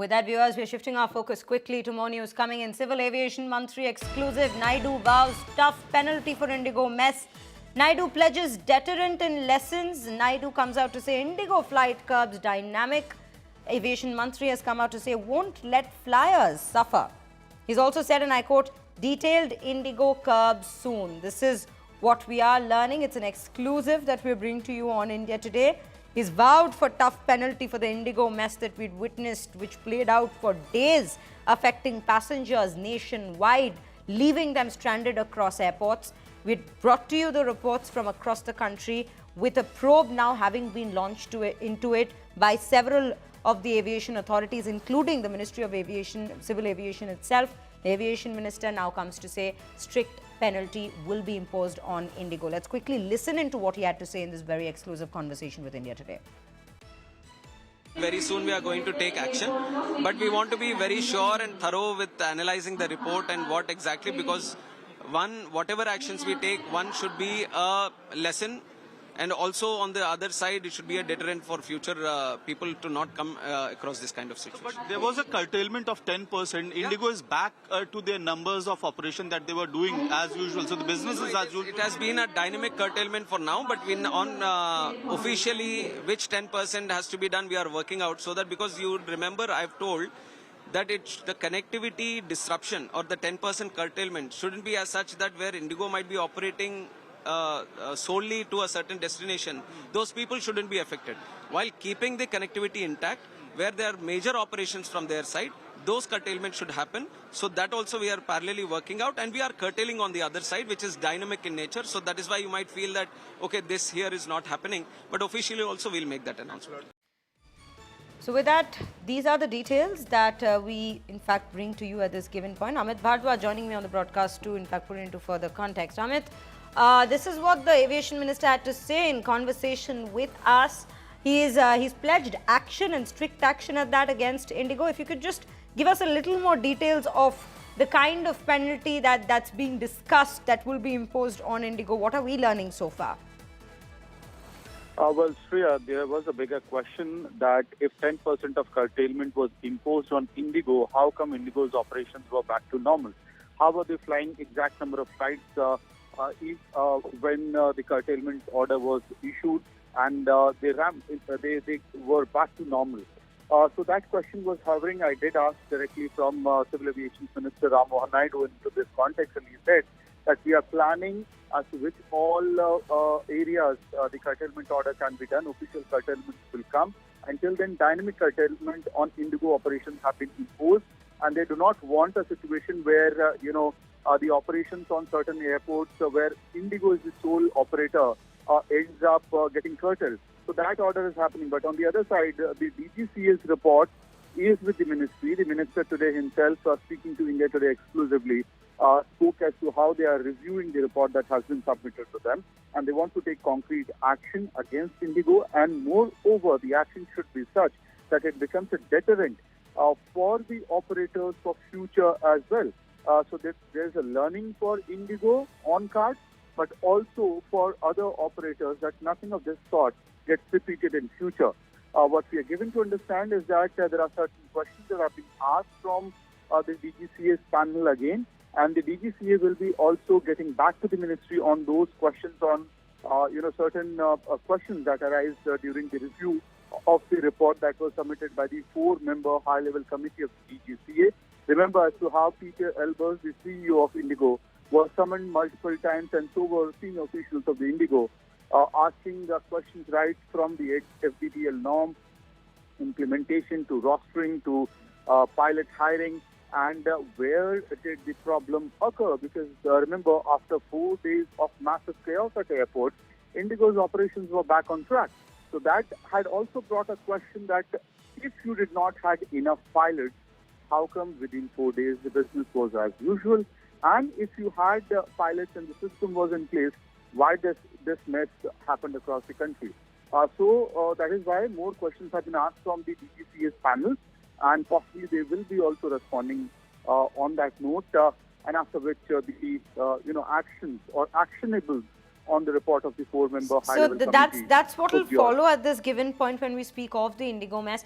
With that, viewers, we're shifting our focus quickly to more news coming in. Civil Aviation Mantri exclusive. Naidu vows tough penalty for IndiGo mess. Naidu pledges deterrent in lessons. Naidu comes out to say IndiGo flight curbs dynamic. Aviation Mantri has come out to say won't let flyers suffer. He's also said, and I quote, detailed IndiGo curbs soon. This is what we are learning. It's an exclusive that we're bringing to you on India Today. He's vowed for tough penalty for the IndiGo mess that we'd witnessed, which played out for days, affecting passengers nationwide, leaving them stranded across airports. We'd brought to you the reports from across the country, with a probe now having been launched into it by several of the aviation authorities, including the Ministry of Aviation, Civil Aviation itself. The aviation minister now comes to say strict penalty will be imposed on IndiGo. Let's quickly listen into what he had to say in this very exclusive conversation with India Today. Very soon we are going to take action, but we want to be very sure and thorough with analyzing the report and what exactly, because whatever actions we take, one should be a lesson, and also on the other side, it should be a deterrent for future people to not come across this kind of situation. But there was a curtailment of 10%. IndiGo is back to their numbers of operation that they were doing as usual. So the business is as usual. It has been a dynamic curtailment for now, but officially which 10% has to be done, we are working out, so that, because you remember I've told that the connectivity disruption or the 10% curtailment shouldn't be as such that where IndiGo might be operating solely to a certain destination, those people shouldn't be affected. While keeping the connectivity intact, where there are major operations from their side, those curtailments should happen. So that also we are parallelly working out, and we are curtailing on the other side, which is dynamic in nature. So that is why you might feel that, okay, this here is not happening, but officially also we'll make that announcement. So with that, these are the details that we in fact bring to you at this given point. Amit Bhardwaj joining me on the broadcast to in fact put it into further context. Amit, this is what the aviation minister had to say in conversation with us. He's pledged action, and strict action at that, against IndiGo. If you could just give us a little more details of the kind of penalty that's being discussed that will be imposed on IndiGo. What are we learning so far? Well, Shreya, there was a bigger question that if 10% of curtailment was imposed on IndiGo, how come IndiGo's operations were back to normal? How were they flying exact number of flights when the curtailment order was issued, and they were back to normal? So that question was hovering. I did ask directly from Civil Aviation Minister Mohan Naidu into this context, and he said that we are planning as to which all areas the curtailment order can be done. Official curtailments will come. Until then, dynamic curtailment on IndiGo operations have been imposed, and they do not want a situation where, the operations on certain airports where IndiGo is the sole operator ends up getting curtailed. So that order is happening. But on the other side, the DGCA's report is with the ministry. The minister today himself, speaking to India Today exclusively, spoke as to how they are reviewing the report that has been submitted to them, and they want to take concrete action against IndiGo, and moreover, the action should be such that it becomes a deterrent for the operators for future as well. So there's a learning for IndiGo on cards, but also for other operators, that nothing of this sort gets repeated in future. What we are given to understand is that there are certain questions that have been asked from the DGCA's panel again, and the DGCA will be also getting back to the ministry on those questions, on certain questions that arise during the review of the report that was submitted by the 4-member high-level committee of the DGCA. Remember as to how Peter Elbers, the CEO of IndiGo, was summoned multiple times, and so were senior officials of the IndiGo, asking questions right from the FDTL norm implementation to rostering to pilot hiring, and where did the problem occur? Because remember, after 4 days of massive chaos at airports, IndiGo's operations were back on track. So that had also brought a question that if you did not have enough pilots, how come within 4 days the business was as usual? And if you had pilots and the system was in place, why this mess happened across the country? So that is why more questions have been asked from the DGCA's panel, and possibly they will be also responding on that note, and after which the actions or actionables on the report of the 4-member high-level committee. So that's what will follow at this given point when we speak of the IndiGo mess.